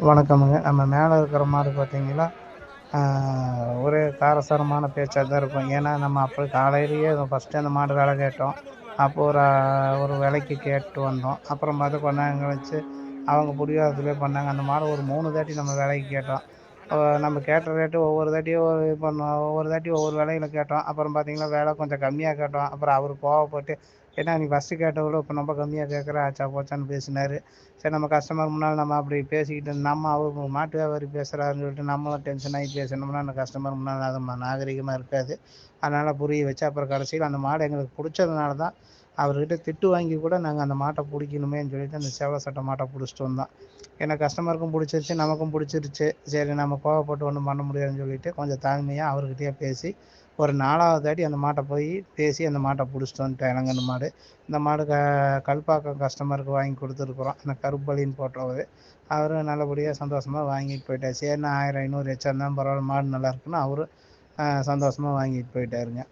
வணக்கமுங்க. நம்ம மேலே இருக்கிற மாடு பார்த்தீங்கன்னா, ஒரே காரசாரமான பேச்சா தான் இருக்கும். ஏன்னா, நம்ம அப்போ காலையிலேயே ஃபஸ்ட்டு அந்த மாடு விலை கேட்டோம். அப்போ ஒரு விலைக்கு கேட்டு வந்தோம். அப்புறம் பார்த்தா கொஞ்ச நேரம் கழிச்சு, அவங்க பிடிவாதத்திலே பண்ணாங்க. அந்த மாடு ஒரு 3 தாட்டி நம்ம விலைக்கு கேட்டோம். நம்ம கேட்ட ரேட்டு ஒவ்வொரு தாட்டியும் இது பண்ணோம். ஒவ்வொரு தாட்டியும் ஒவ்வொரு விலையில கேட்டோம். அப்புறம் பார்த்தீங்கன்னா, விலை கொஞ்சம் கம்மியா கேட்டோம். அப்புறம் அவரு கோவப்பட்டு, "என்ன நீ ஃபஸ்ட்டு கேட்டத விட இப்போ ரொம்ப கம்மியா கேட்குற, ஆச்சா போச்சான்னு" பேசினாரு. சரி நம்ம கஸ்டமர் முன்னால் நம்ம அப்படி பேசிக்கிட்டு நம்ம அவர் மாட்டு வியாபாரி பேசுகிறாருன்னு சொல்லிட்டு நம்மளும் டென்ஷன் ஆகி பேசினோம்னா அந்த கஸ்டமர் முன்னால் அது நாகரிகமாக இருக்காது. அதனால் புரிய வச்சு அப்புறம் கடைசியில் அந்த மாடு எங்களுக்கு பிடிச்சதுனால தான் அவர்கிட்ட திட்டு வாங்கி கூட நாங்கள் அந்த மாட்டை பிடிக்கணுமேன்னு சொல்லிட்டு அந்த சேவலை சட்டை மாட்டை பிடிச்சிட்டு வந்தோம். ஏன்னா கஸ்டமருக்கும் பிடிச்சிருச்சு, நமக்கும் பிடிச்சிருச்சு. சரி நம்ம கோவப்பட்டு ஒன்றும் பண்ண முடியாதுன்னு சொல்லிட்டு கொஞ்சம் தாழ்மையாக அவர்கிட்டயே பேசி ஒரு 4வது தாட்டி அந்த மாட்டை போய் பேசி அந்த மாட்டை பிடிச்சிட்டு வந்துட்டேன். இளங்கன்னு மாடு. இந்த மாடு கல்பாக்கம் கஸ்டமருக்கு வாங்கி கொடுத்துருக்குறோம். அந்த கருப்பலின்னு போட்டவர் அவரும் நல்லபடியாக சந்தோஷமாக வாங்கிட்டு போயிட்டார். சரிண்ணா 1000 500 எச்சா இருந்தாலும் பரவாயில்ல மாடு நல்லா இருக்குன்னு அவரும் சந்தோஷமாக வாங்கிட்டு போயிட்டாருங்க.